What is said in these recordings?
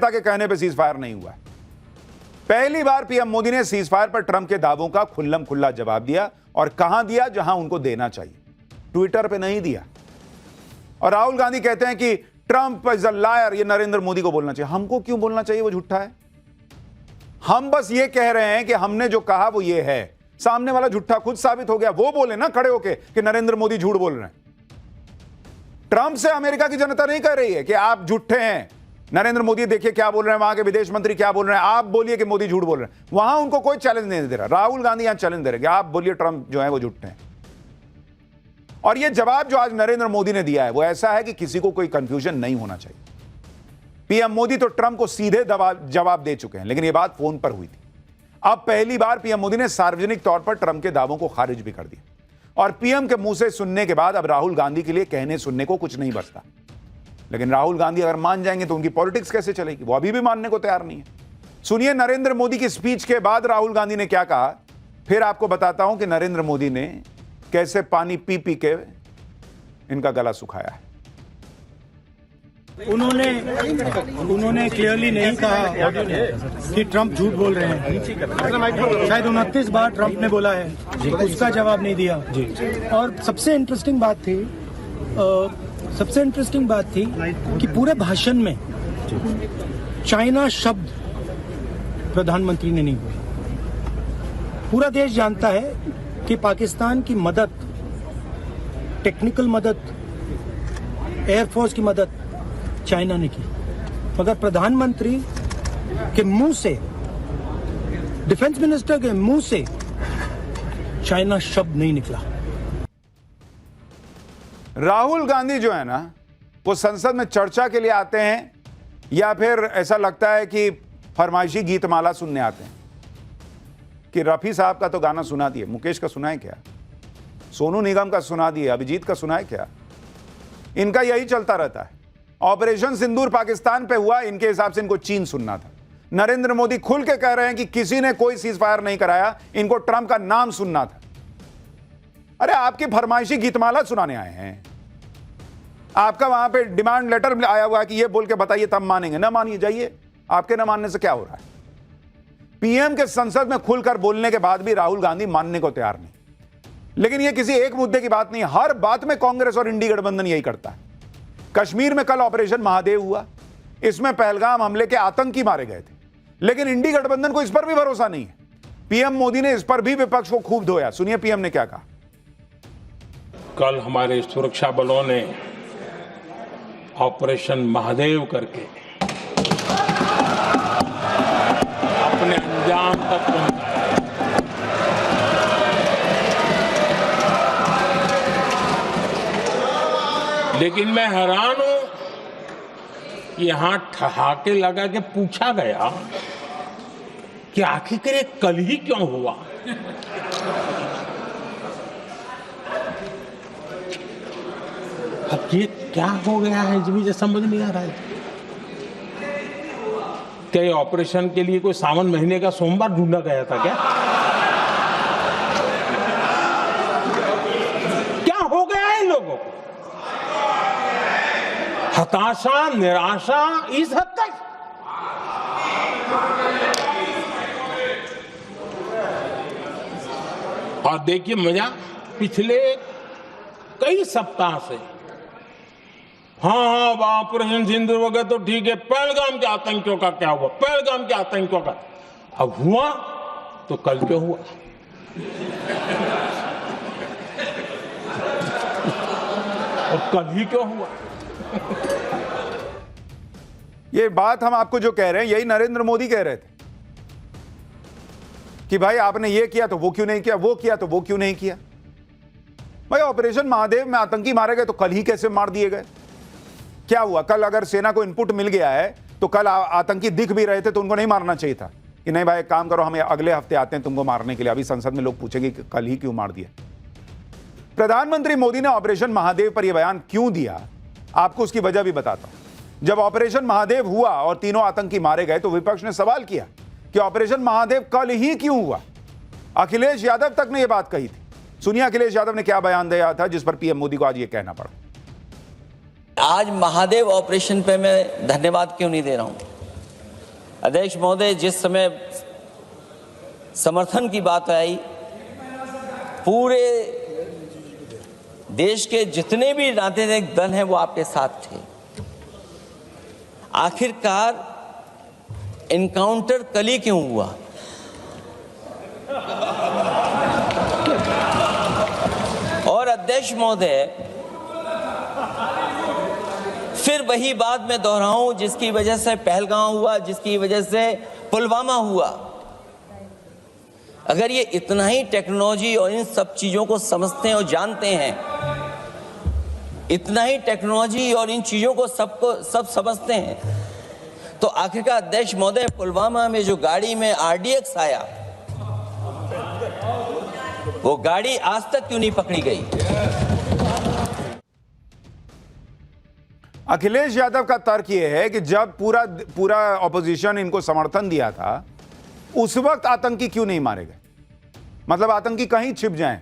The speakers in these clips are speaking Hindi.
के कहने पर सीज फायर नहीं हुआ। पहली बार पीएम मोदी ने सीज फायर पर ट्रंप के दावों का खुल्लम खुल्ला जवाब दिया, और कहां दिया? जहां उनको देना चाहिए, ट्विटर पे नहीं दिया। और राहुल गांधी कहते हैं कि ट्रंप इज अ लायर, ये नरेंद्र मोदी को बोलना चाहिए। हमको क्यों बोलना चाहिए? वो झूठा है। हम बस ये कह रहे हैं कि हमने जो कहा वो ये है। सामने वाला झूठा खुद साबित हो गया, वो बोले ना खड़े होके कि नरेंद्र मोदी झूठ बोल रहे हैं। ट्रंप से अमेरिका की जनता नहीं कह रही है कि आप झूठे हैं, नरेंद्र मोदी देखिए क्या बोल रहे हैं, वहां के विदेश मंत्री क्या बोल रहे हैं, आप बोलिए कि मोदी झूठ बोल रहे हैं। वहां उनको कोई चैलेंज नहीं दे रहा। राहुल गांधी यहां चैलेंज दे रहे हैं कि आप बोलिए ट्रंप जो है वो झूठे हैं। और ये जवाब जो आज नरेंद्र मोदी ने दिया है वो ऐसा है कि किसी को कोई कंफ्यूजन नहीं होना चाहिए। पीएम मोदी तो ट्रंप को सीधे जवाब दे चुके हैं, लेकिन यह बात फोन पर हुई थी। अब पहली बार पीएम मोदी ने सार्वजनिक तौर पर ट्रंप के दावों को खारिज भी कर दिया। और पीएम के मुंह से सुनने के बाद अब राहुल गांधी के लिए कहने सुनने को कुछ नहीं बचता। लेकिन राहुल गांधी अगर मान जाएंगे तो उनकी पॉलिटिक्स कैसे चलेगी? वो अभी भी मानने को तैयार नहीं है। सुनिए नरेंद्र मोदी की स्पीच के बाद राहुल गांधी ने क्या कहा, फिर आपको बताता हूं कि नरेंद्र मोदी ने कैसे पानी पी पी के इनका गला सुखाया है। उन्होंने क्लियरली नहीं कहा कि ट्रंप झूठ बोल रहे हैं। शायद 29 बार ट्रंप ने बोला है, उसका जवाब नहीं दिया। और सबसे इंटरेस्टिंग बात थी कि पूरे भाषण में चाइना शब्द प्रधानमंत्री ने नहीं बोला। पूरा देश जानता है कि पाकिस्तान की मदद, टेक्निकल मदद, एयरफोर्स की मदद चाइना ने की, मगर प्रधानमंत्री के मुंह से, डिफेंस मिनिस्टर के मुंह से चाइना शब्द नहीं निकला। राहुल गांधी जो है ना, वो संसद में चर्चा के लिए आते हैं या फिर ऐसा लगता है कि फरमाइशी गीतमाला सुनने आते हैं कि रफी साहब का तो गाना सुना दिए, मुकेश का सुना है क्या, सोनू निगम का सुना दिए, अभिजीत का सुना है क्या? इनका यही चलता रहता है। ऑपरेशन सिंदूर पाकिस्तान पे हुआ, इनके हिसाब से इनको चीन सुनना था। नरेंद्र मोदी खुल के कह रहे हैं कि किसी ने कोई सीज फायर नहीं कराया, इनको ट्रंप का नाम सुनना था। अरे आपकी फरमाइशी गीतमाला सुनाने आए हैं। आपका वहां पे डिमांड लेटर आया हुआ है कि ये बोल के बताइए तब मानेंगे। ना मानिए, जाइए। आपके ना मानने से क्या हो रहा है? पीएम के संसद में खुलकर बोलने के बाद भी राहुल गांधी मानने को तैयार नहीं। लेकिन ये किसी एक मुद्दे की बात नहीं, हर बात में कांग्रेस और इंडी गठबंधन यही करता है। कश्मीर में कल ऑपरेशन महादेव हुआ, इसमें पहलगाम हमले के आतंकी मारे गए थे, लेकिन इंडी गठबंधन को इस पर भी भरोसा नहीं है। पीएम मोदी ने इस पर भी विपक्ष को खूब धोया। सुनिए पीएम ने क्या कहा। कल हमारे सुरक्षा बलों ने ऑपरेशन महादेव करके अपने अंजाम तक पहुंचाया। लेकिन मैं हैरान हूं कि यहां ठहाके लगा के पूछा गया कि आखिर ये कल ही क्यों हुआ। अब ये क्या हो गया है मुझे समझ नहीं आ रहा है। क्या ये ऑपरेशन के लिए कोई सावन महीने का सोमवार ढूंढा गया था क्या? क्या हो गया है इन लोगों को? हताशा, निराशा इस हद तक। और देखिए मजा, पिछले कई सप्ताह से हाँ ऑपरेशन सिंदूर वगैरह तो ठीक है, पहलगाम के आतंकियों का क्या हुआ, पहलगाम के आतंकियों का अब हुआ तो कल क्यों हुआ? और कल ही क्यों हुआ? ये बात हम आपको जो कह रहे हैं यही नरेंद्र मोदी कह रहे थे कि भाई आपने ये किया तो वो क्यों नहीं किया, वो किया तो वो क्यों नहीं किया। भाई ऑपरेशन महादेव में आतंकी मारे गए तो कल ही कैसे मार दिए गए? क्या हुआ? कल अगर सेना को इनपुट मिल गया है तो कल आतंकी दिख भी रहे थे तो उनको नहीं मारना चाहिए था कि नहीं भाई काम करो, हम अगले हफ्ते आते हैं तुमको मारने के लिए। अभी संसद में लोग पूछेंगे कि कल ही क्यों मार दिया। प्रधानमंत्री मोदी ने ऑपरेशन महादेव पर यह बयान क्यों दिया, आपको उसकी वजह भी बताता हूं। जब ऑपरेशन महादेव हुआ और तीनों आतंकी मारे गए तो विपक्ष ने सवाल किया कि ऑपरेशन महादेव कल ही क्यों हुआ। अखिलेश यादव तक ने यह बात कही थी। सुनिए अखिलेश यादव ने क्या बयान दिया था जिस पर पीएम मोदी को आज यह कहना पड़ा। आज महादेव ऑपरेशन पे मैं धन्यवाद क्यों नहीं दे रहा हूं? अध्यक्ष महोदय, जिस समय समर्थन की बात आई, पूरे देश के जितने भी राजनीतिक दल हैं वो आपके साथ थे। आखिरकार इनकाउंटर कल ही क्यों हुआ? और अध्यक्ष महोदय, फिर वही बात मैं दोहराऊं जिसकी वजह से पहलगांव हुआ, जिसकी वजह से पुलवामा हुआ। अगर ये इतना ही टेक्नोलॉजी और इन सब चीजों को समझते हैं और जानते हैं, इतना ही टेक्नोलॉजी और इन चीजों को सब समझते हैं, तो आखिरकार अध्यक्ष महोदय, पुलवामा में जो गाड़ी में RDX आया, वो गाड़ी आज तक क्यों नहीं पकड़ी गई? अखिलेश यादव का तर्क यह है कि जब पूरा ऑपोजिशन इनको समर्थन दिया था, उस वक्त आतंकी क्यों नहीं मारे गए? मतलब आतंकी कहीं छिप जाएं।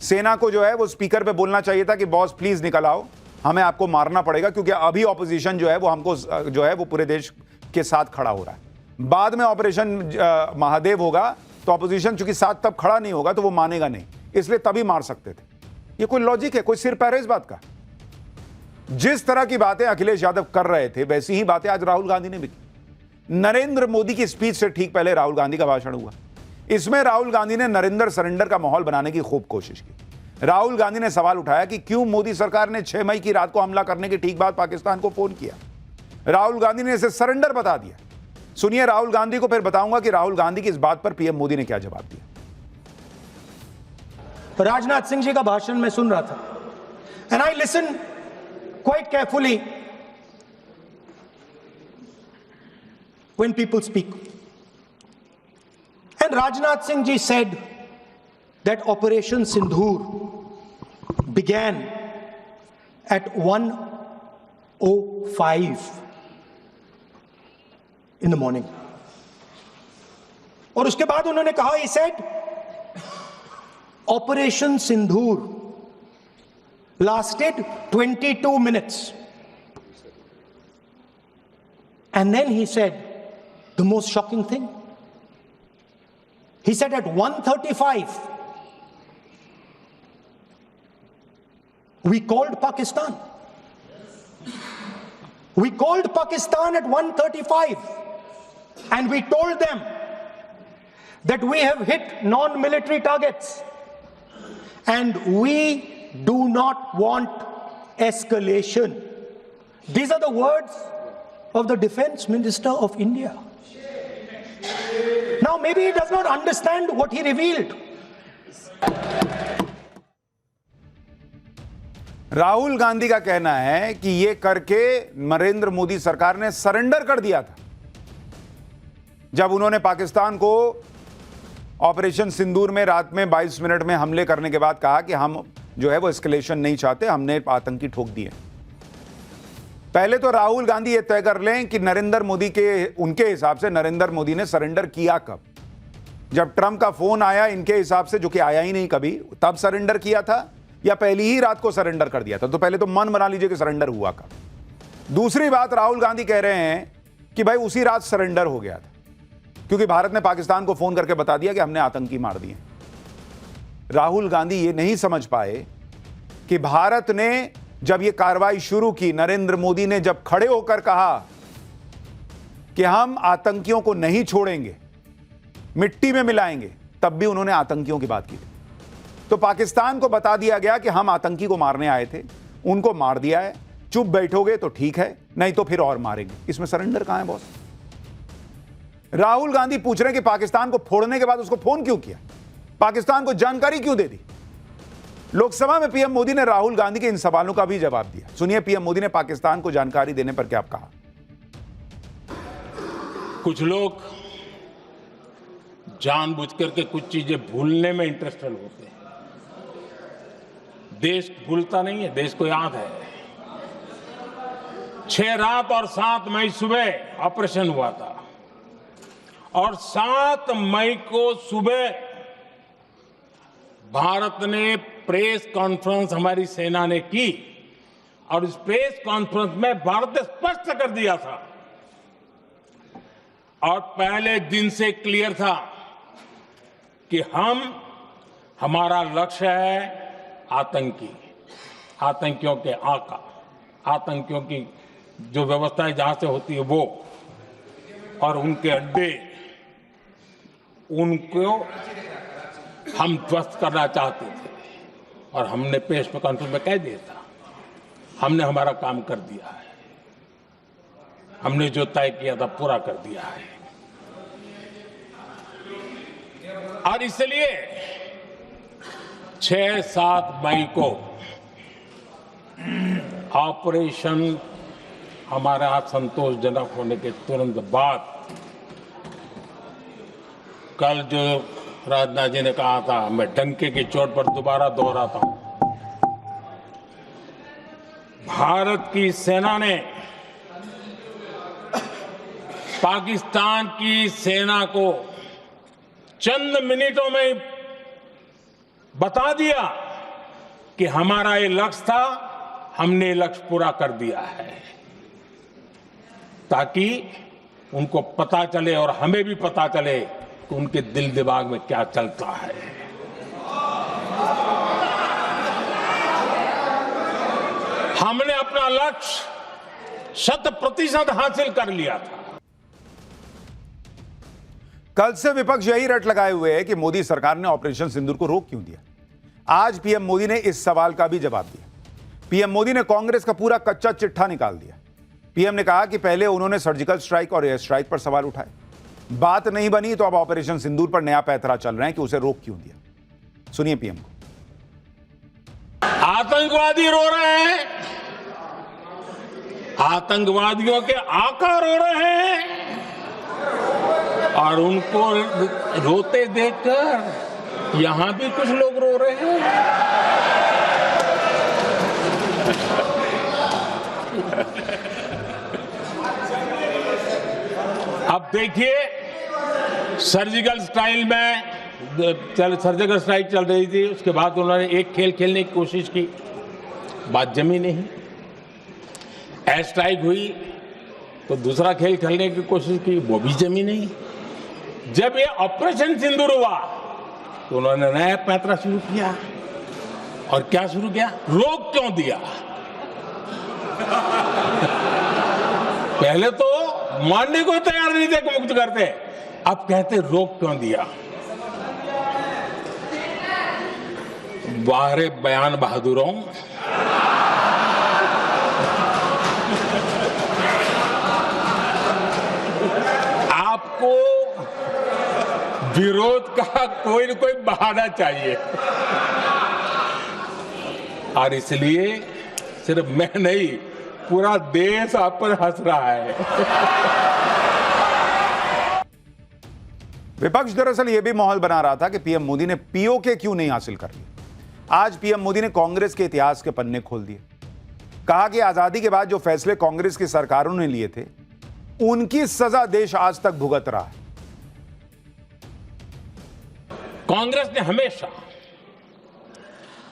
सेना को जो है वो स्पीकर पे बोलना चाहिए था कि बॉस प्लीज निकल आओ, हमें आपको मारना पड़ेगा, क्योंकि अभी ऑपोजिशन जो है वो हमको जो है वो पूरे देश के साथ खड़ा हो रहा है। बाद में ऑपरेशन महादेव होगा तो ऑपोजिशन चूंकि साथ तब खड़ा नहीं होगा तो वो मानेगा नहीं, इसलिए तभी मार सकते थे। ये कोई लॉजिक है? कोई सिर पैर है इस बात का? जिस तरह की बातें अखिलेश यादव कर रहे थे वैसी ही बातें आज राहुल गांधी ने भी की। नरेंद्र मोदी की स्पीच से ठीक पहले राहुल गांधी का भाषण हुआ। इसमें राहुल गांधी ने नरेंद्र सरेंडर का माहौल बनाने की खूब कोशिश की। राहुल गांधी ने सवाल उठाया कि क्यों मोदी सरकार ने 6 मई की रात को हमला करने के ठीक बाद पाकिस्तान को फोन किया। राहुल गांधी ने इसे सरेंडर बता दिया। सुनिए राहुल गांधी को, फिर बताऊंगा कि राहुल गांधी की इस बात पर पीएम मोदी ने क्या जवाब दिया। राजनाथ सिंह जी का भाषण मैं सुन रहा था, and I listen quite carefully when people speak. And Rajnath Singh ji said that Operation Sindhur began at 1:05 in the morning. और उसके बाद उन्होंने कहा, he said, Operation Sindhur lasted 22 minutes. And then he said the most shocking thing. He said at 1:35 we called Pakistan. We called Pakistan at 1:35 and we told them that we have hit non-military targets and we do not want escalation. These are the words of the Defense Minister of India. Now maybe he does not understand what he revealed. Rahul Gandhi का कहना है कि ये करके नरेंद्र मोदी सरकार ने सरेंडर कर दिया था जब उन्होंने पाकिस्तान को ऑपरेशन सिंदूर में रात में 22 मिनट में हमले करने के बाद कहा कि हम जो है वो एस्केलेशन नहीं चाहते, हमने आतंकी ठोक दिए। पहले तो राहुल गांधी ये तय कर लें कि नरेंद्र मोदी के, उनके हिसाब से नरेंद्र मोदी ने सरेंडर किया कब? जब ट्रंप का फोन आया इनके हिसाब से, जो कि आया ही नहीं कभी, तब सरेंडर किया था या पहली ही रात को सरेंडर कर दिया था? तो पहले तो मन बना लीजिए कि सरेंडर हुआ कब। दूसरी बात, राहुल गांधी कह रहे हैं कि भाई उसी रात सरेंडर हो गया था क्योंकि भारत ने पाकिस्तान को फोन करके बता दिया कि हमने आतंकी मार दिए। राहुल गांधी ये नहीं समझ पाए कि भारत ने जब ये कार्रवाई शुरू की, नरेंद्र मोदी ने जब खड़े होकर कहा कि हम आतंकियों को नहीं छोड़ेंगे, मिट्टी में मिलाएंगे, तब भी उन्होंने आतंकियों की बात की थी। तो पाकिस्तान को बता दिया गया कि हम आतंकी को मारने आए थे, उनको मार दिया है, चुप बैठोगे तो ठीक है, नहीं तो फिर और मारेंगे। इसमें सरेंडर कहां है बॉस? राहुल गांधी पूछ रहे हैं कि पाकिस्तान को फोड़ने के बाद उसको फोन क्यों किया, पाकिस्तान को जानकारी क्यों दे दी? लोकसभा में पीएम मोदी ने राहुल गांधी के इन सवालों का भी जवाब दिया। सुनिए पीएम मोदी ने पाकिस्तान को जानकारी देने पर क्या कहा। कुछ लोग जानबूझ करके कुछ चीजें भूलने में इंटरेस्टेड होते हैं। देश भूलता नहीं है, देश को याद है। 6 रात और 7 मई सुबह ऑपरेशन हुआ था और 7 मई को सुबह भारत ने प्रेस कॉन्फ्रेंस हमारी सेना ने की और इस प्रेस कॉन्फ्रेंस में भारत ने स्पष्ट कर दिया था और पहले दिन से क्लियर था कि हमारा लक्ष्य है आतंकियों के आका, आतंकियों की जो व्यवस्थाएं जहां से होती है वो, और उनके अड्डे, उनको हम ध्वस्त करना चाहते थे। और हमने प्रेस कॉन्फ्रेंस में कह दिया था, हमने हमारा काम कर दिया है, हमने जो तय किया था पूरा कर दिया है। और इसलिए 6-7 मई को ऑपरेशन हमारे यहां संतोषजनक होने के तुरंत बाद, कल जो राजनाथ जी ने कहा था, मैं डंके की चोट पर दोबारा दोहराता हूं, भारत की सेना ने पाकिस्तान की सेना को चंद मिनटों में बता दिया कि हमारा ये लक्ष्य था, हमने ये लक्ष्य पूरा कर दिया है, ताकि उनको पता चले और हमें भी पता चले कि उनके दिल दिमाग में क्या चलता है। हमने अपना लक्ष्य 100% हासिल कर लिया था। कल से विपक्ष यही रट लगाए हुए है कि मोदी सरकार ने ऑपरेशन सिंदूर को रोक क्यों दिया। आज पीएम मोदी ने इस सवाल का भी जवाब दिया। पीएम मोदी ने कांग्रेस का पूरा कच्चा चिट्ठा निकाल दिया। पीएम ने कहा कि पहले उन्होंने सर्जिकल स्ट्राइक और एयर स्ट्राइक पर सवाल उठाए, बात नहीं बनी तो अब ऑपरेशन सिंदूर पर नया पैंतरा चल रहे हैं कि उसे रोक क्यों दिया। सुनिए पीएम को। आतंकवादी रो रहे हैं, आतंकवादियों के आका रो रहे हैं, और उनको रोते देखकर यहां भी कुछ लोग रो रहे हैं। अब देखिए, सर्जिकल स्ट्राइक चल रही थी, उसके बाद उन्होंने एक खेल खेलने की कोशिश की, बात जमी नहीं। एयर स्ट्राइक हुई तो दूसरा खेल खेलने की कोशिश की, वो भी जमी नहीं। जब ये ऑपरेशन सिंदूर हुआ तो उन्होंने नया पैंतरा शुरू किया। और क्या शुरू किया? रोक क्यों दिया? पहले तो मानने को तैयार नहीं थे कि मुक्त करते, अब कहते रोक क्यों दिया। बाहरे बयान बहादुरों, आपको विरोध का कोई न कोई बहाना चाहिए, और इसलिए सिर्फ मैं नहीं, पूरा देश आप पर हंस रहा है। विपक्ष दरअसल यह भी माहौल बना रहा था कि पीएम मोदी ने पीओके क्यों नहीं हासिल कर ली। आज पीएम मोदी ने कांग्रेस के इतिहास के पन्ने खोल दिए। कहा कि आजादी के बाद जो फैसले कांग्रेस की सरकारों ने लिए थे, उनकी सजा देश आज तक भुगत रहा है। कांग्रेस ने हमेशा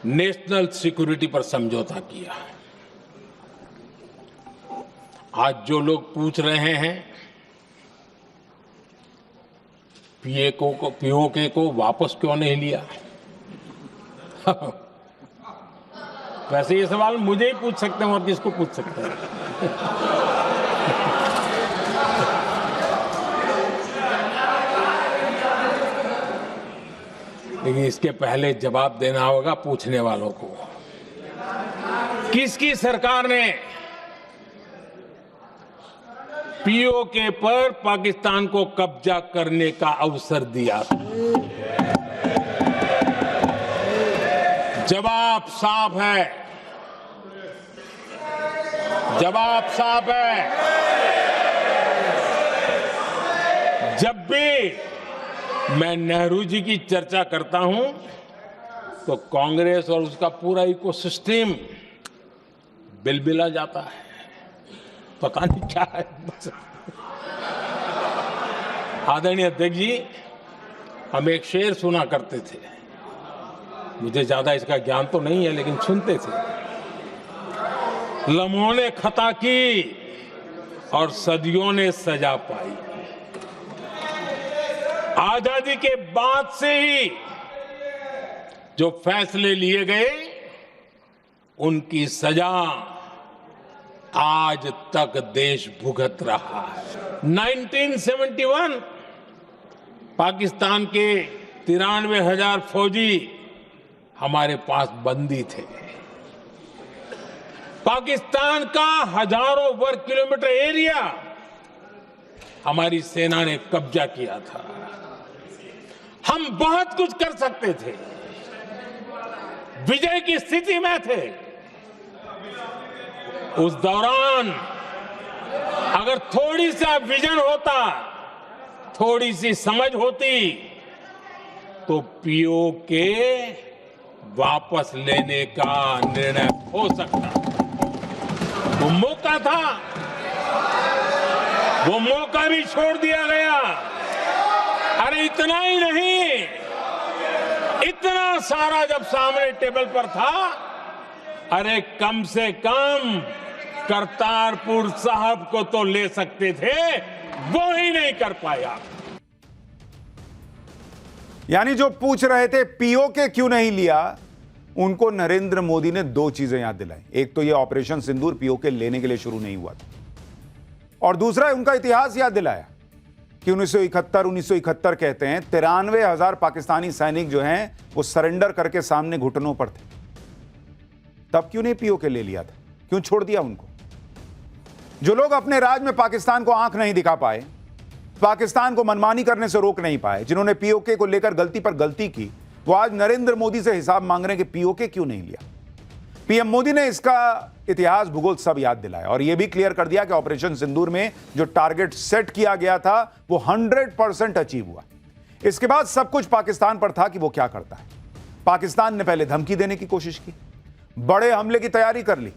नेशनल सिक्योरिटी पर समझौता किया। आज जो लोग पूछ रहे हैं पीओके को वापस क्यों नहीं लिया, वैसे ये सवाल मुझे ही पूछ सकते हैं और किसको पूछ सकते हैं। लेकिन इसके पहले जवाब देना होगा पूछने वालों को। किसकी सरकार ने पीओके पर पाकिस्तान को कब्जा करने का अवसर दिया? जवाब साफ है, जवाब साफ है। जब भी मैं नेहरू जी की चर्चा करता हूं तो कांग्रेस और उसका पूरा इकोसिस्टम बिलबिला जाता है, पता नहीं क्या है। आदरणीय अध्यक्ष जी, हम एक शेर सुना करते थे, मुझे ज्यादा इसका ज्ञान तो नहीं है लेकिन सुनते थे। लम्हों ने खता की और सदियों ने सजा पाई। आजादी के बाद से ही जो फैसले लिए गए उनकी सजा आज तक देश भुगत रहा है। 1971 पाकिस्तान के 93,000 फौजी हमारे पास बंदी थे। पाकिस्तान का हजारों वर्ग किलोमीटर एरिया हमारी सेना ने कब्जा किया था। हम बहुत कुछ कर सकते थे, विजय की स्थिति में थे। उस दौरान अगर थोड़ी सा विजन होता, थोड़ी सी समझ होती, तो पीओके वापस लेने का निर्णय हो सकता। वो मौका था, वो मौका भी छोड़ दिया गया। अरे इतना ही नहीं, इतना सारा जब सामने टेबल पर था, अरे कम से कम करतारपुर साहब को तो ले सकते थे, वो ही नहीं कर पाया। यानी जो पूछ रहे थे पीओके क्यों नहीं लिया, उनको नरेंद्र मोदी ने दो चीजें याद दिलाई। एक तो ये ऑपरेशन सिंदूर पीओके लेने के लिए शुरू नहीं हुआ था, और दूसरा उनका इतिहास याद दिलाया कि 1971 कहते हैं 93,000 पाकिस्तानी सैनिक जो हैं वो सरेंडर करके सामने घुटनों पर थे। तब क्यों नहीं पीओके ले लिया था, क्यों छोड़ दिया उनको? जो लोग अपने राज में पाकिस्तान को आंख नहीं दिखा पाए, पाकिस्तान को मनमानी करने से रोक नहीं पाए, जिन्होंने पीओके को लेकर गलती पर गलती की, वो आज नरेंद्र मोदी से हिसाब मांग रहे हैं कि पीओके क्यों नहीं लिया। पीएम मोदी ने इसका इतिहास भूगोल सब याद दिलाया और यह भी क्लियर कर दिया कि ऑपरेशन सिंदूर में जो टारगेट सेट किया गया था वो 100% अचीव हुआ। इसके बाद सब कुछ पाकिस्तान पर था कि वो क्या करता है। पाकिस्तान ने पहले धमकी देने की कोशिश की, बड़े हमले की तैयारी कर ली,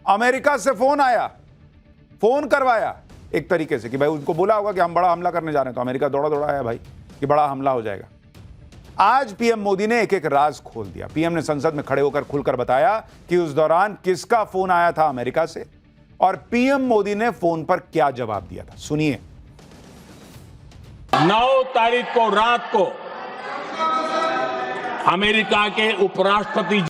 अमेरिका से फोन आया, फोन करवाया एक तरीके से कि भाई उनको बोला होगा कि हम बड़ा हमला करने जा रहे हैं, तो अमेरिका दौड़ा दौड़ा आया भाई कि बड़ा हमला हो जाएगा। आज पीएम मोदी ने एक एक राज खोल दिया। पीएम ने संसद में खड़े होकर खुलकर बताया कि उस दौरान किसका फोन आया था अमेरिका से और पीएम मोदी ने फोन पर क्या जवाब दिया था। सुनिए। 9 तारीख को रात को अमेरिका के उपराष्ट्रपति